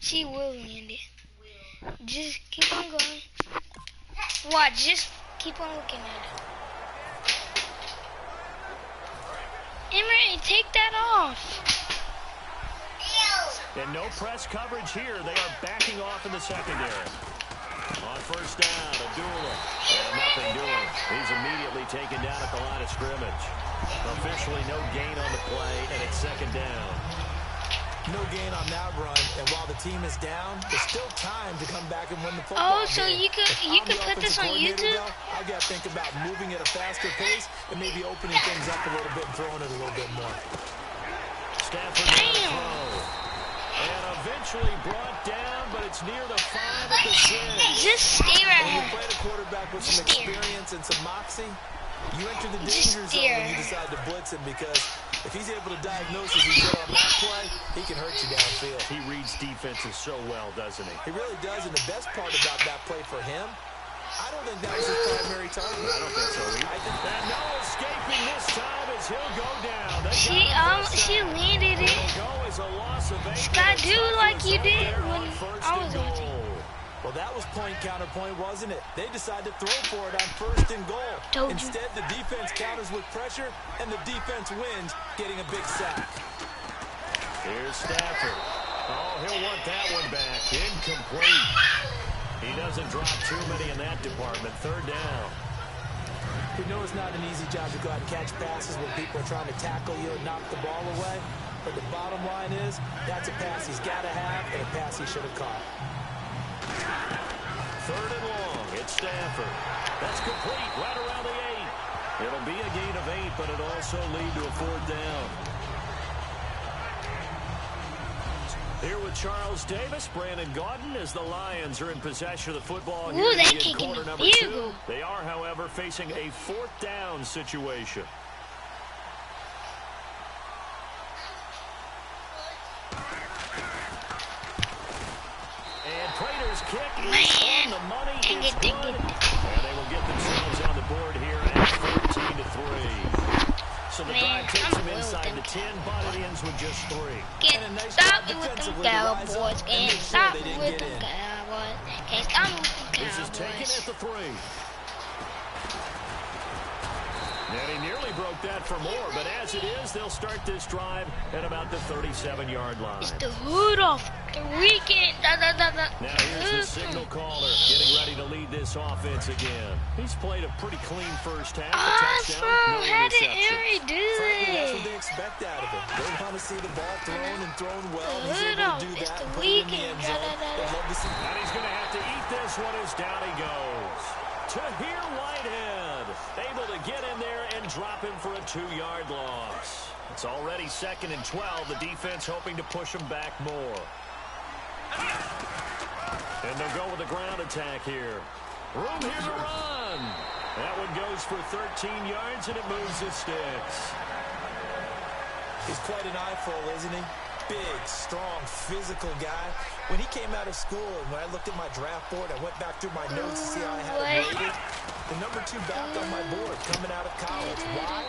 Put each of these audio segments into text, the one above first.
She will land it. Just keep on going. Watch, just keep on looking at it. Emery, take that off. And no press coverage here. They are backing off in the secondary. On first down, Abdullah. And nothing doing. He's immediately taken down at the line of scrimmage. Officially no gain on the play, and it's second down. No gain on that run, and while the team is down, there's still time to come back and win the football game. Oh, so you could put this on YouTube? Though, I got to think about moving at a faster pace and maybe opening things up a little bit and throwing it a little bit more. Stafford throw. And eventually brought down, but it's near the 5 at the 6. Just stay right here. When you here. play a quarterback with some experience and some moxie, you enter the danger zone when you decide to blitz him, because if he's able to diagnose as he did on that play, he can hurt you downfield. He reads defenses so well, doesn't he? He really does, and the best part about that play for him, I don't think that was his primary target. I don't think so either. And no escaping this time as he'll go down. She landed it. Scott, do like you did when I was watching. Well, that was point counterpoint, wasn't it? They decided to throw for it on first and goal. Instead, the defense counters with pressure, and the defense wins, getting a big sack. Here's Stafford. Oh, he'll want that one back. Incomplete. He doesn't drop too many in that department. Third down. We know it's not an easy job to go out and catch passes when people are trying to tackle you and knock the ball away. But the bottom line is, that's a pass he's got to have and a pass he should have caught. Third and long. It's Stafford. That's complete right around the 8. It'll be a gain of 8, but it'll also lead to a fourth down. Here with Charles Davis, Brandon Gaudin, as the Lions are in possession of the football. Ooh, they're kicking the field goal. They are, however, facing a fourth down situation. And Prater's kick is on the money. It's good. And they will get themselves on the board here at 14-3. So the drive takes them inside the 10, but it ends with just 3. Can't stop me with them Cowboys. Can't stop me with them Cowboys. Can't stop me with them Cowboys. This is taken at the 3. And he nearly broke that for more, but as it is, they'll start this drive at about the 37-yard line. It's the hood off the weekend. Now here's the signal caller getting ready to lead this offense again. He's played a pretty clean first half. Awesome. How did Emery do Frankly, that's it? what they expect out of him. They want to see the ball thrown and thrown well. The He's hood able off. to do It's that the and put it in the weekend. end zone. They'd love to see. And he's going to have to eat this one as down he goes. Tahir Whitehead able to get in there and drop him for a 2-yard loss. It's already 2nd and 12. The defense hoping to push him back more. And they'll go with a ground attack here. Room here to run. That one goes for 13 yards, and it moves the sticks. He's quite an eyeful, isn't he? Big, strong, physical guy. When he came out of school, and when I looked at my draft board, I went back through my notes to see how I had him rated. The number 2 back on my board coming out of college. Why?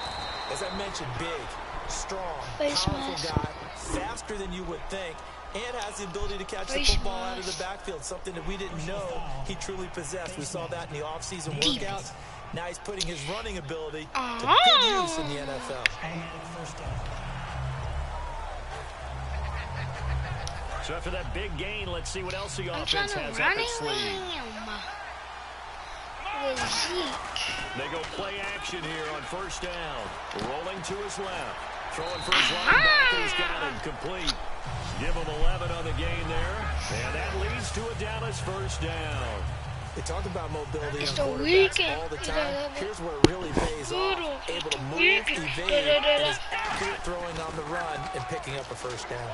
As I mentioned, big, strong, powerful guy, faster than you would think, and has the ability to catch the football out of the backfield, something that we didn't know he truly possessed. We saw that in the offseason workouts. Now he's putting his running ability to good use in the NFL. So after that big gain, let's see what else the offense has up its sleeve. They go play action here on first down. Rolling to his left. Throwing for his linebacker. He's got him complete. Give him 11 on the gain there. And that leads to a Dallas first down. They talk about mobility It's on the quarterbacks weekend. all the time. Here's where it really pays off. Able to move, evade, and is accurate throwing on the run and picking up a first down.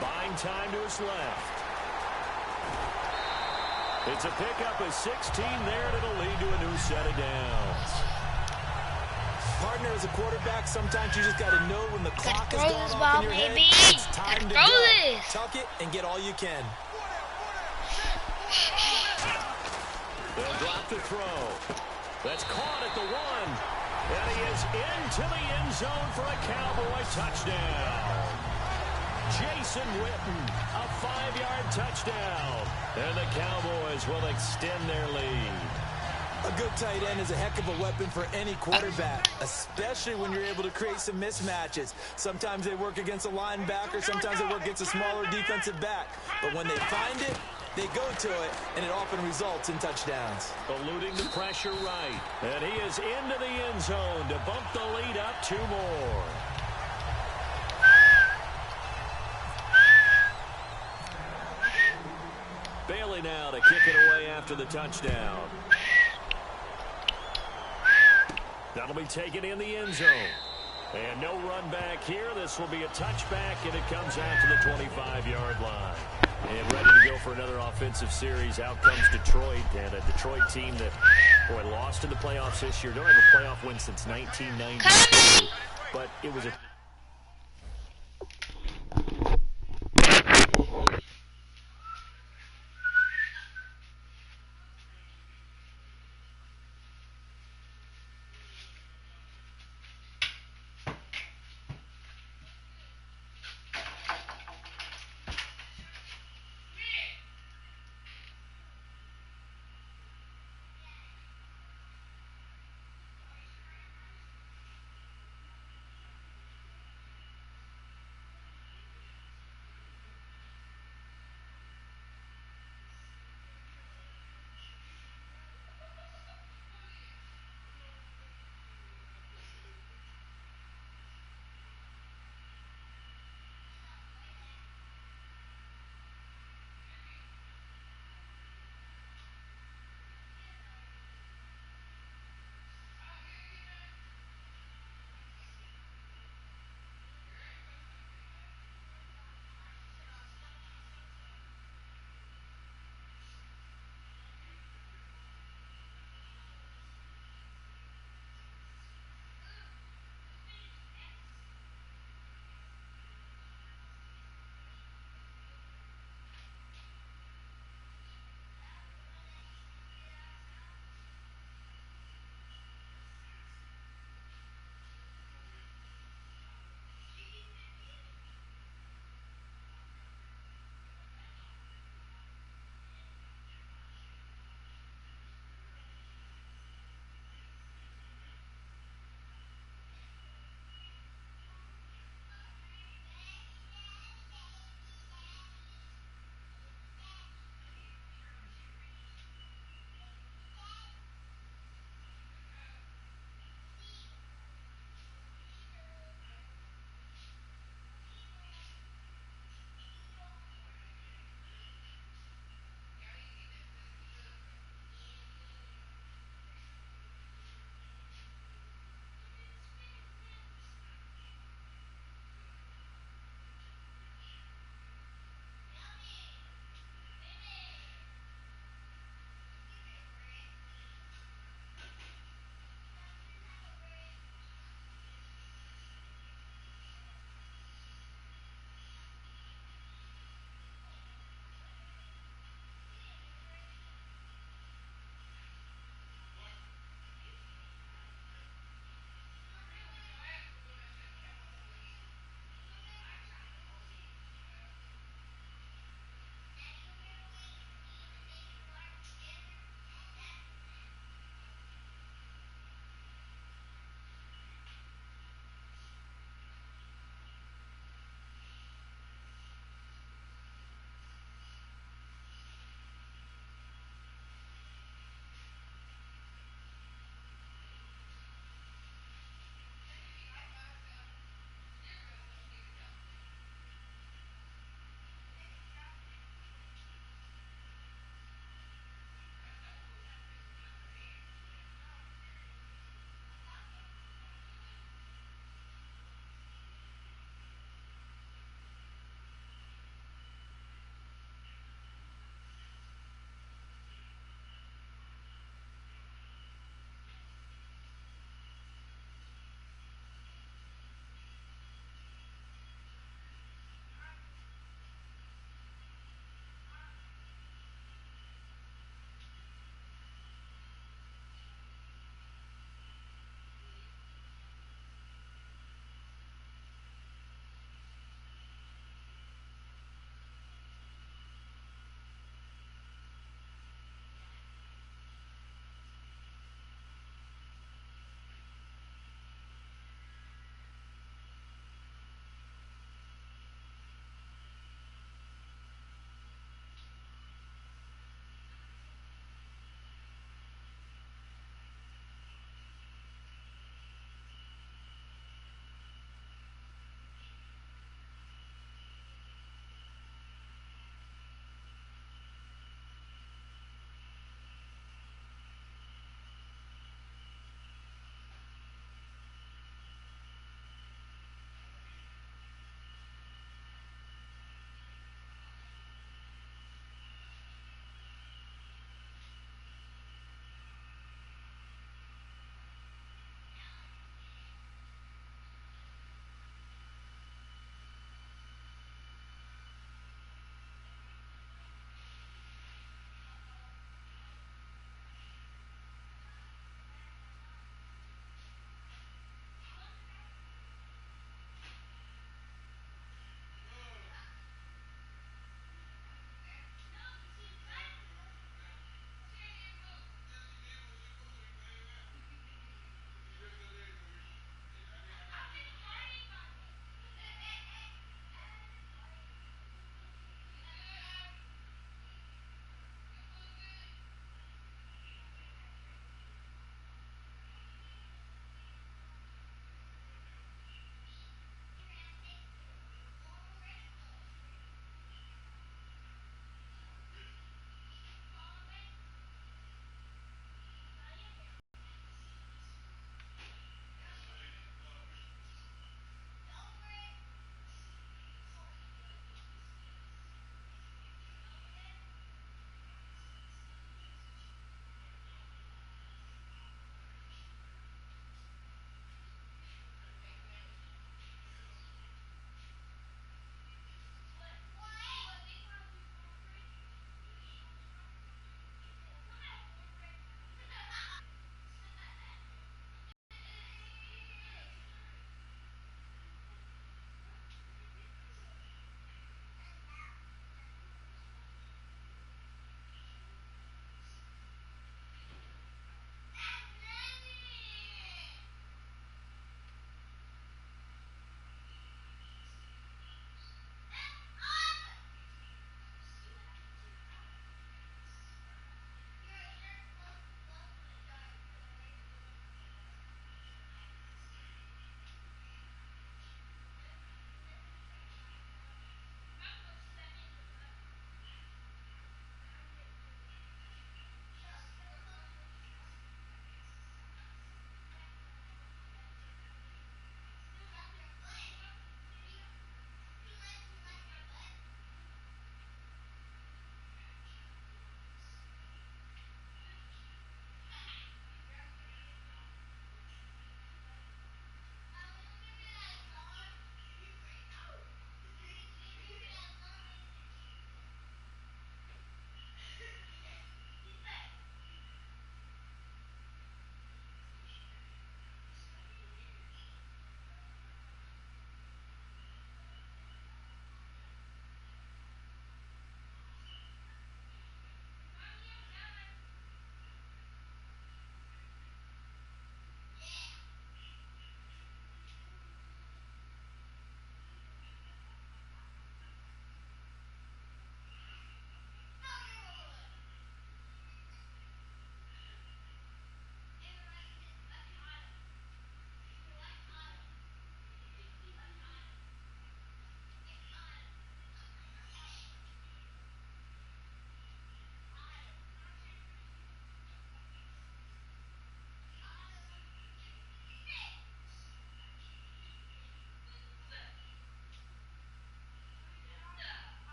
Buying time to his left. It's a pickup of 16 there, and it'll lead to a new set of downs. Partner, as a quarterback, sometimes you just got to know when the clock is going off in your head. It's time to go. Tuck it and get all you can. They'll drop the throw. That's caught at the 1. And he is into the end zone for a Cowboy touchdown. Jason Witten, a 5-yard touchdown. And the Cowboys will extend their lead. A good tight end is a heck of a weapon for any quarterback, especially when you're able to create some mismatches. Sometimes they work against a linebacker, sometimes they work against a smaller defensive back. But when they find it, they go to it, and it often results in touchdowns. Eluding the pressure right. And he is into the end zone to bump the lead up 2 more. Bailey now to kick it away after the touchdown. That'll be taken in the end zone. And no run back here. This will be a touchback, and it comes out to the 25-yard line. And ready to go for another offensive series. Out comes Detroit, and a Detroit team that, boy, lost in the playoffs this year. Don't have a playoff win since 1992. But it was a...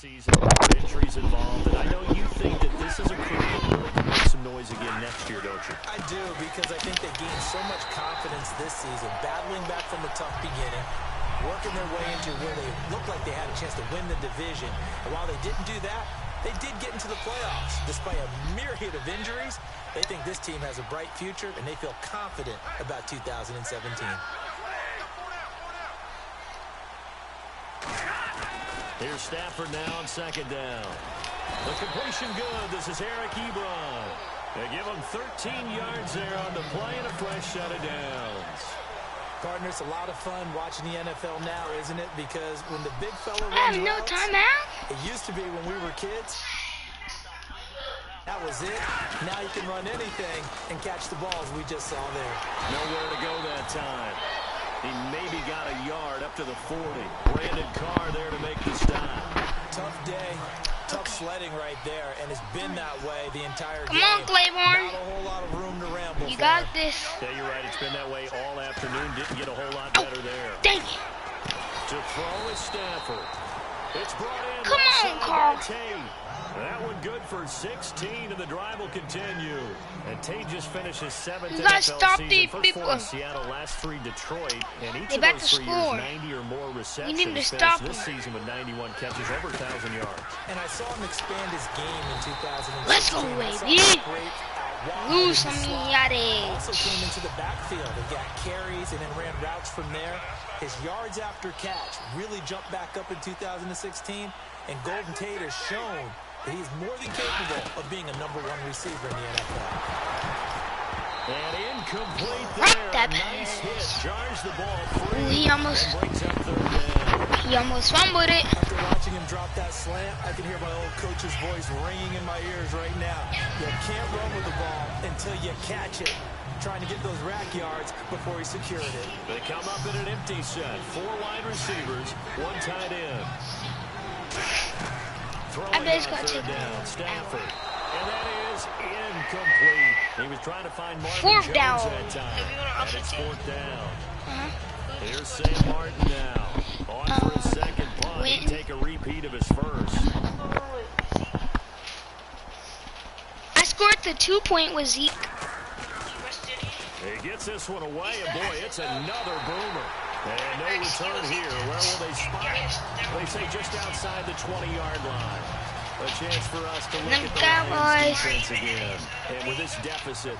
season, injuries involved, and I know you think that this is a crew that really can make some noise again next year, don't you? I do, because I think they gained so much confidence this season, battling back from a tough beginning, working their way into where they looked like they had a chance to win the division. And while they didn't do that, they did get into the playoffs. Despite a myriad of injuries, they think this team has a bright future, and they feel confident about 2017. Here's Stafford now on second down. The completion good. This is Eric Ebron. They give him 13 yards there on the play and a fresh set of downs. Partner, it's a lot of fun watching the NFL now, isn't it? Because when the big fella runs I have no routes, timeout. it used to be when we were kids. That was it. Now you can run anything and catch the balls we just saw there. Nowhere to go that time. He maybe got a yard up to the 40. Brandon Carr there to make the stop. Tough day. Tough sledding right there, and it's been that way the entire Come game. on, Claiborne. Not a whole lot of room to ramble. You got this. Yeah, you're right. It's been that way all afternoon. Didn't get a whole lot better there. Dang it. To throw is Stafford. It's brought in. Come on, Carl. That one good for 16, and the drive will continue. And Tate just finished his 7th You gotta NFL stop season. these First people. 4 in Seattle, last 3 Detroit, and each They of about those to 3 score. years 90 or more receptions. You need to Finished stop this them. season with 91 catches, over 1,000 yards. And I saw him expand his game in 2016. Let's go, I saw baby. him break out wide Lose in the some slot. yards. Also came into the backfield and got carries and then ran routes from there. His yards after catch really jumped back up in 2016, and Golden Tate has shown that he's more than capable of being a #1 receiver in the NFL. And incomplete Right, there. that Nice hit. pass. Jars the ball free. Ooh, he almost- and brings up 3rd down. He almost fumbled it. After watching him drop that slant, I can hear my old coach's voice ringing in my ears right now. You can't run with the ball until you catch it. Trying to get those rack yards before he secured it. They come up in an empty set. 4 wide receivers, 1 tight end. Throwing I bet it's on gonna 3rd take down, Stafford. And that is incomplete. He was trying to find Marvin 4th Jones down. that time. And it's 4th down. Uh-huh. Here's Sam Martin now. On for his second punt. He'd take a repeat of his first. I scored the 2-point with Zeke. He gets this one away, and boy, it's another boomer. And no return here. Where will they spot it? They say just outside the 20-yard line. A chance for us to look Them at the Lions Cowboys. defense again. And with this deficit,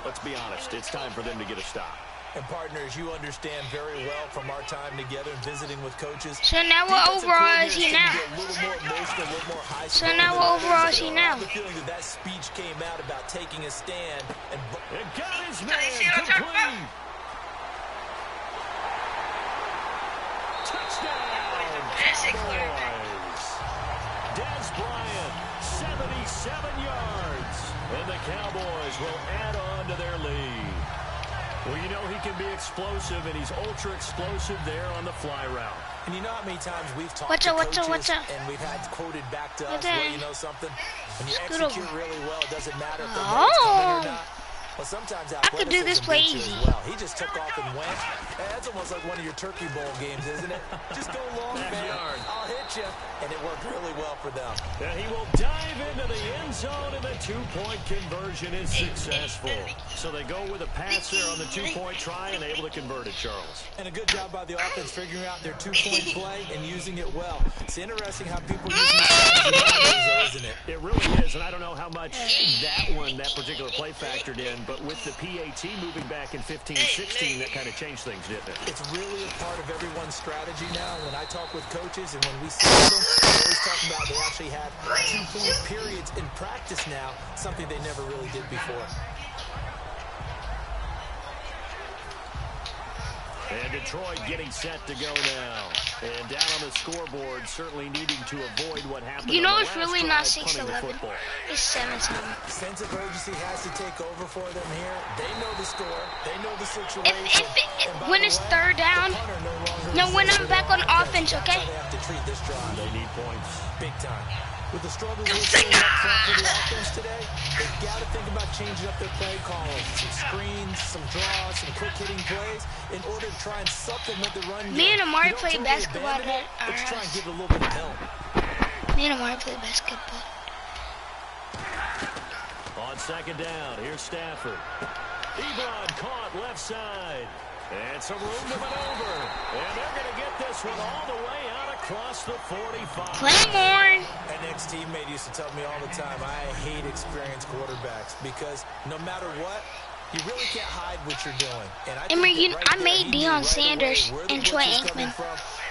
let's be honest, it's time for them to get a stop. And partners, you understand very well from our time together and visiting with coaches. So now what defensive overall is he coordinators now? can be a little more emotional, a little more high So now what overall is he now? I have the feeling that speech came out about taking a stand and And got his man complete. Touchdown, Cowboys. Dez Bryant, 77 yards. And the Cowboys will add on to their lead. Well, you know he can be explosive, and he's ultra explosive there on the fly route. And you know how many times we've talked What's to up, what's coaches up, what's up? and we've had quoted back to us, What's well, up? you know something? When you Scoot execute over. really well, it doesn't matter if the road's coming or not. Well, sometimes could do this athleticism play beats you easy. as well. He just took off and went. And that's almost like one of your Turkey Bowl games, isn't it? Just go long, man. Backyard. I'll hit you. And it worked really well for them. And he will dive into the end zone, and the 2-point conversion is successful. So they go with a pass there on the 2-point try and able to convert it, Charles. And a good job by the offense figuring out their 2-point play and using it well. It's interesting how people use the strategy nowadays, isn't it? It really is, and I don't know how much that particular play factored in, but with the PAT moving back in 15-16, that kind of changed things, didn't it? It's really a part of everyone's strategy now. When I talk with coaches and when we see them, they always talk about they actually have 2-point periods in practice now, something they never really did before. And Detroit getting set to go now. And down on the scoreboard, certainly needing to avoid what happened. You know on the it's last really drive, not punting the 6-11. football. It's 17. Sense of urgency has to take over for them here. They know the score. They know the situation. And by When the it's way, 3rd down, the punter no longer no, when exists I'm back on because offense, that's okay? how they have to treat this drive. They need points. Big time. With the struggles we're seeing up front for the offense today, they've got to think about changing up their play calling. Some screens, some draws, some quick-hitting plays in order to try and supplement the run game. Me and Amari You don't played totally basketball abandon it, at our but you try and house. give it a little bit of help. Me and Amari play basketball. On second down, here's Stafford. Ebron caught left side. And some room to maneuver. And they're going to get this one all the way out across the 45. Claymore! An ex-teammate used to tell me all the time, I hate experienced quarterbacks because no matter what, you really can't hide what you're doing. And I made Deion Sanders and Troy Aikman.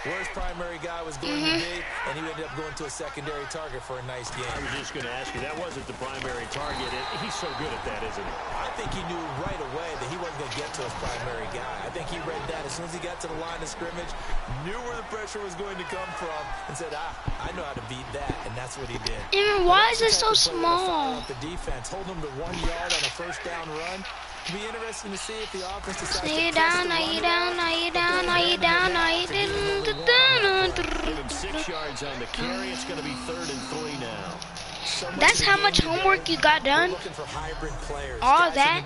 Where his primary guy was going to be, and he ended up going to a secondary target for a nice game. I was just going to ask you, that wasn't the primary target. He's so good at that, isn't he? I think he knew right away that he wasn't going to get to his primary guy. I think he read that as soon as he got to the line of scrimmage, knew where the pressure was going to come from, and said, I know how to beat that, and that's what he did. And why is it so small? The defense, hold him to 1 yard on a first down run. It'll be interesting to see if the offense decides to Are you down? Are you down? Are you down? Are you down? Are you down? Give him 6 yards on the carry. It's going to be 3rd and 3 now. That's how much homework you got done? All that?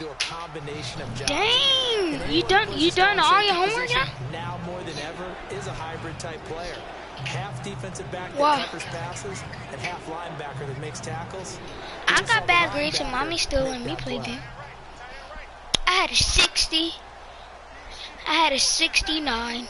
Dang! You done all your homework now? Now more than ever is a hybrid type player. Half defensive back that Wow. covers passes and half linebacker that makes tackles. I got bad grades and mommy still let me play them. I had a 60. I had a 69.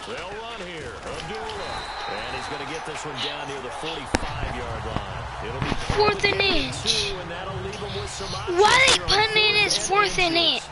They'll run here. Abdullah. And he's going to get this one down near the 45-yard line. It'll be 4th and inch. and that'll leave him with some options. Why they putting in his 4th and inch?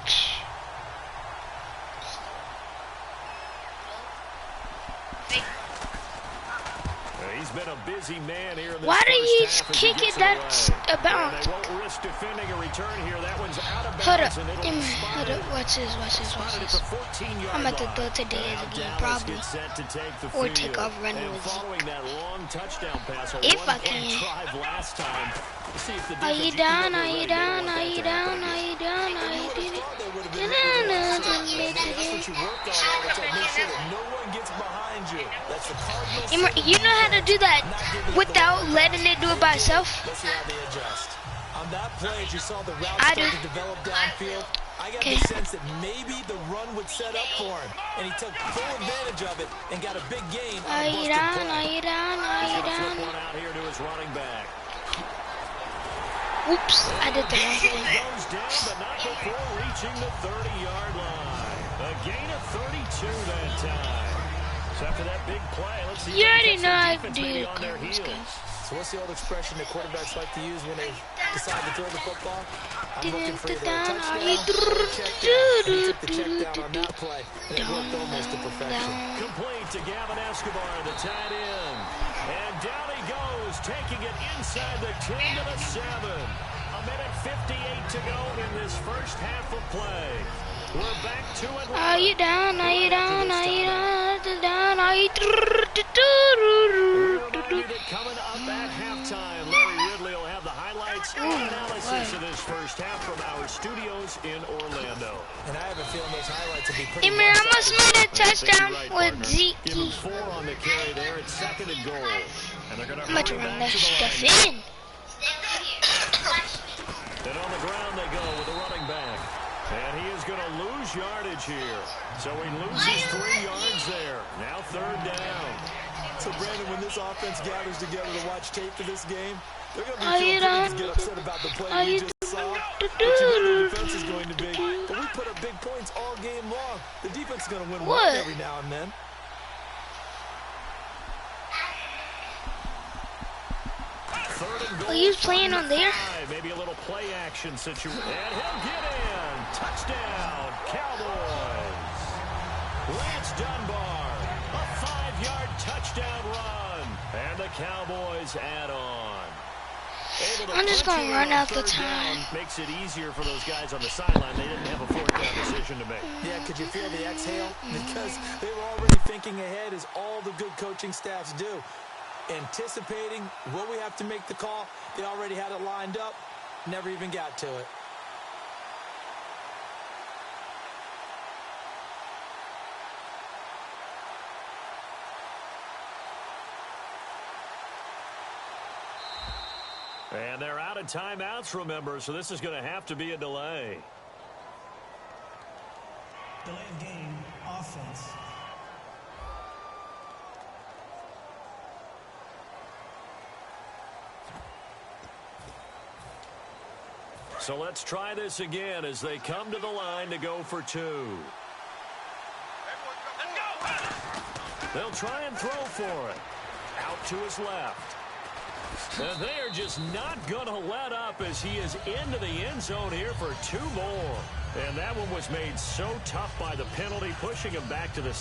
He's been a busy man here in this Why do you first half as kick he it? gets That's away. about. And they won't risk defending a return here. That one's out of Hold bounds, up. and it'll be Hold up. Watch this. Watch this. Watch spotted at this. the 14-yard I'm about to line. throw today Now again, Dallas probably. gets set to take the Or field. take off running And with it. following that long touchdown pass, a If I one-point can. drive last time. Let's see if the Are you defense- down? Are ready. you They don't down? want Are that you to happen down? Are again. you down? Are you down? That's what you worked on all the time. Make sure that no one gets behind you. That's the Cardinals. You know how to do that without letting it do it by itself? Let's see how they adjust. On that play, as you saw the route I start do. to develop downfield, I got Okay. the sense that maybe the run would set up for him, and he took full advantage of it and got a big gain on Are a you busted down? play. Are you down? Are He's you gonna flip down? one out here to his running back. Oops, I did the wrong He thing. goes down, but not before reaching the 30-yard line. A gain of 32 that time. So after that big play, let's see if You they already get know some I defense do maybe on their those heels. games. So what's the old expression that quarterbacks like to use when they decide to throw the football? I'm looking for either a touchdown or a check down. And he took the check down on that play, and it worked almost to perfection. Complete to Gavin Escobar, the tight end. And down he goes, taking it inside the 10 to the 7. A minute 58 to go in this first half of play. We're back to it. Are you down? Are you down? Are you down? Are you Reminder that coming up at halftime, Larry Ridley will have the highlights and analysis of this first half from our studios in Orlando. And I have a feeling those highlights will be pretty Emir, I must one-sided. made a touchdown with Give him Zeke. 4 on the carry there. It's 2nd and goal. And they're going to I'm about to hurry run back that to the stuff line. in. And on the ground they go with the running back. And he is going to lose yardage here. So he loses 3 yards there. Now 3rd down. So, Brandon, when this offense gathers together to watch tape for this game, they're going to Are be you feeling pretty down? get upset about the Are play we you just saw. But you know the defense is going to be. But we put up big points all game long. The defense is going to win What? one every now and then. Are you playing on there? Maybe a little play action situation. And he'll get in. Touchdown, Cowboys. Lance Dunbar, a 5-yard touchdown run. And the Cowboys add on. I'm just going to run out the time. Makes it easier for those guys on the sideline. They didn't have a 4th down decision to make. Yeah, could you feel the exhale? Because they were already thinking ahead, as all the good coaching staffs do. Anticipating what we have to make the call. They already had it lined up. Never even got to it. And they're out of timeouts, remember, so this is going to have to be a delay. Delay of game, offense. So let's try this again as they come to the line to go for two. They'll try and throw for it. Out to his left. And they are just not going to let up as he is into the end zone here for two more. And that one was made so tough by the penalty, pushing him back to the...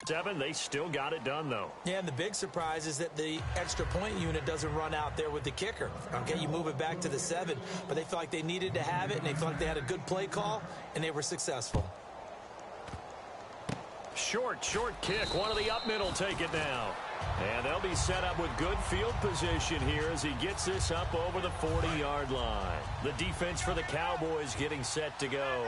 Seven, they still got it done, though. Yeah, and the big surprise is that the extra point unit doesn't run out there with the kicker. Okay, you move it back to the 7, but they felt like they needed to have it, and they felt like they had a good play call, and they were successful. Short kick. One of the up middle take it now. And they'll be set up with good field position here as he gets this up over the 40-yard line. The defense for the Cowboys getting set to go.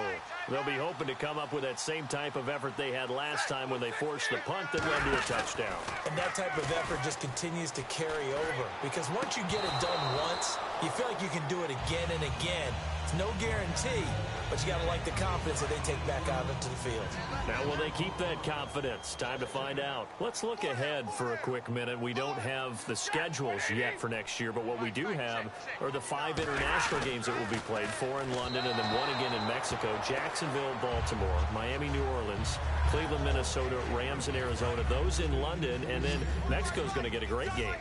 They'll be hoping to come up with that same type of effort they had last time when they forced the punt that led to a touchdown. And that type of effort just continues to carry over, because once you get it done once, you feel like you can do it again and again. It's no guarantee, but you got to like the confidence that they take back out into the field. Now, will they keep that confidence? Time to find out. Let's look ahead for a quick minute. We don't have the schedules yet for next year, but what we do have are the 5 international games that will be played, 4 in London and then 1 again in Mexico, Jacksonville, Baltimore, Miami, New Orleans, Cleveland, Minnesota, Rams, and Arizona. Those in London, and then Mexico's going to get a great game.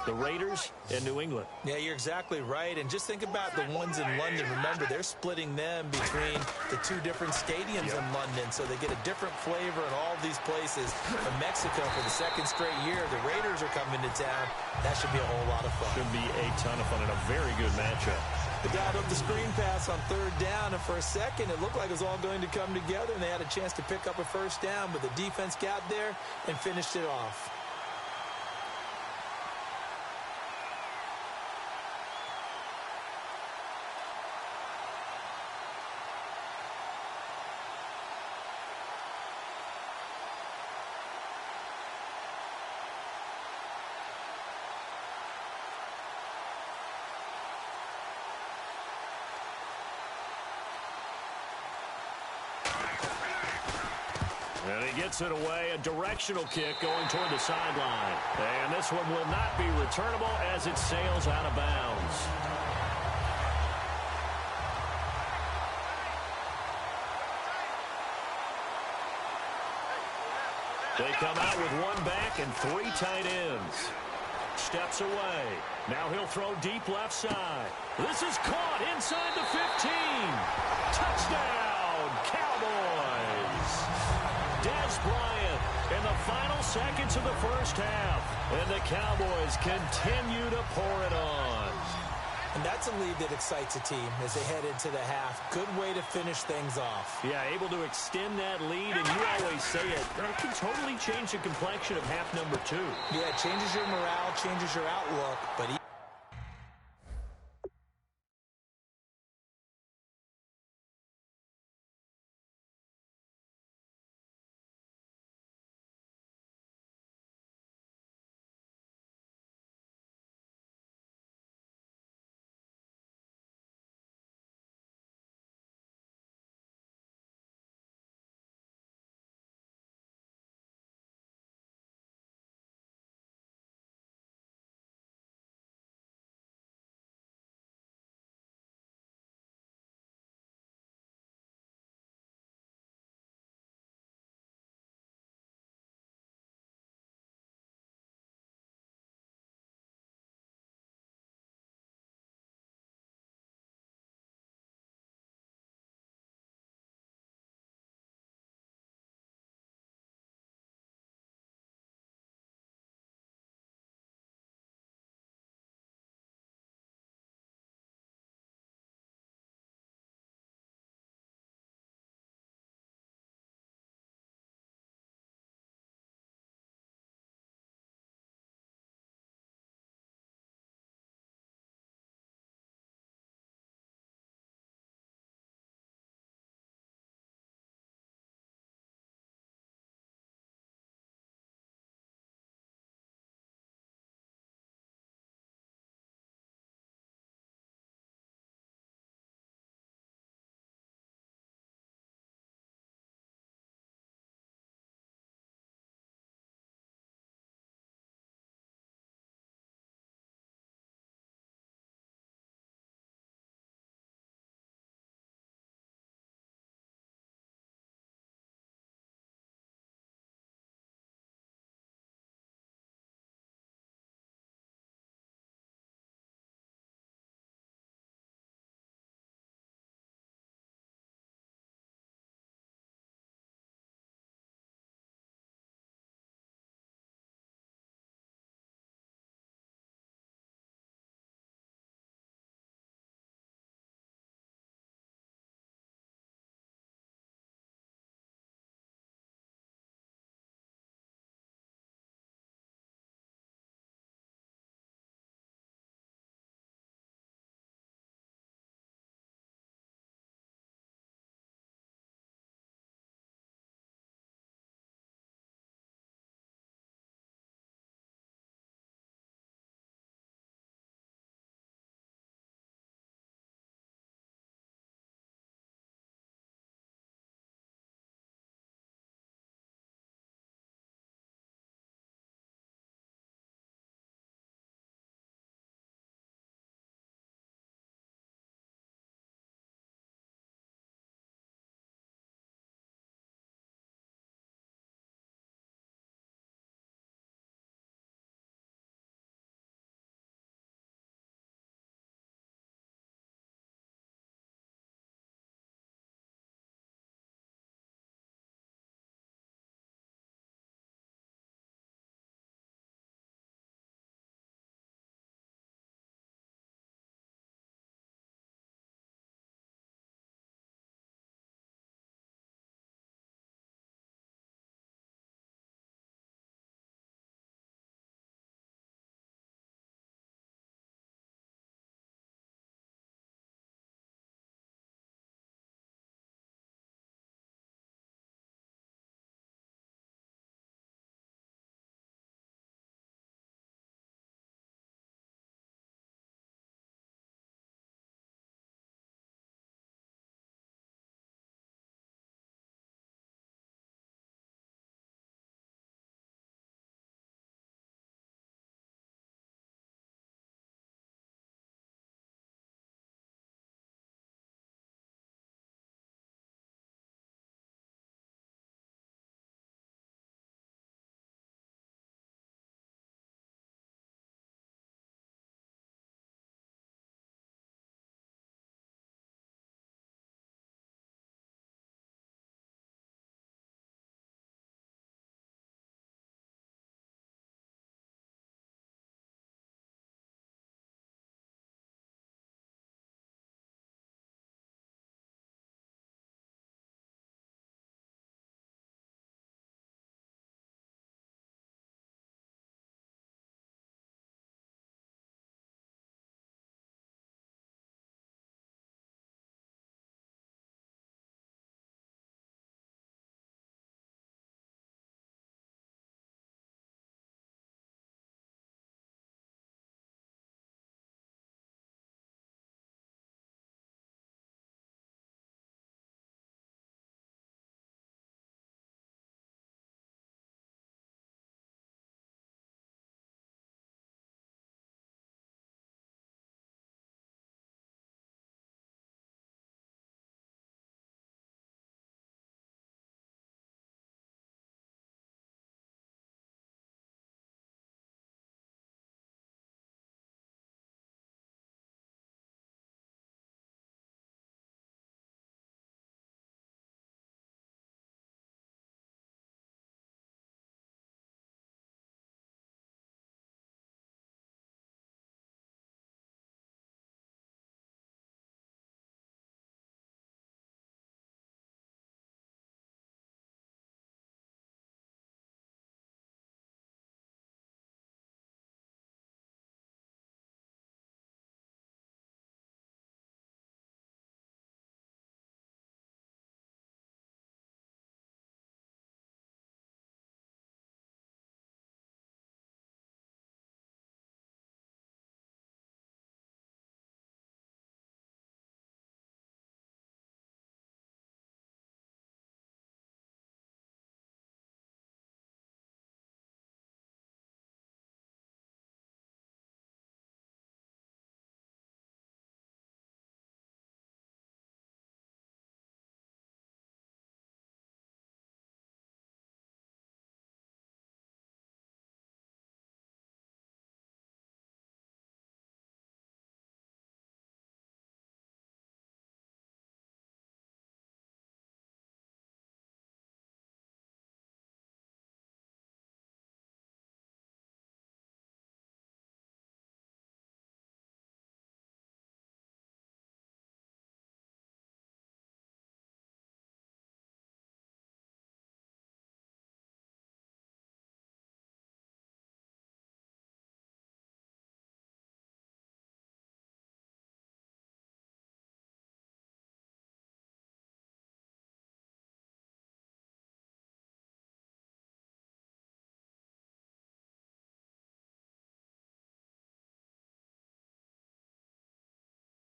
The Raiders and New England. Yeah, you're exactly right. And just think about the ones in London. Remember, they're splitting them between the 2 different stadiums in London, so they get a different flavor in all these places. In Mexico, for the 2nd straight year, the Raiders are coming to town. That should be a whole lot of fun. Should be a ton of fun and a very good matchup. The guy up the screen pass on 3rd down, and for a second, it looked like it was all going to come together, and they had a chance to pick up a 1st down, but the defense got there and finished it off. And he gets it away, a directional kick going toward the sideline. And this one will not be returnable as it sails out of bounds. They come out with 1 back and 3 tight ends. Steps away. Now he'll throw deep left side. This is caught inside the 15. Touchdown, Cowboys. Dez Bryant in the final seconds of the 1st half. And the Cowboys continue to pour it on. And that's a lead that excites a team as they head into the half. Good way to finish things off. Yeah, able to extend that lead, and you always say it, that can totally change the complexion of half number 2. Yeah, it changes your morale, changes your outlook, but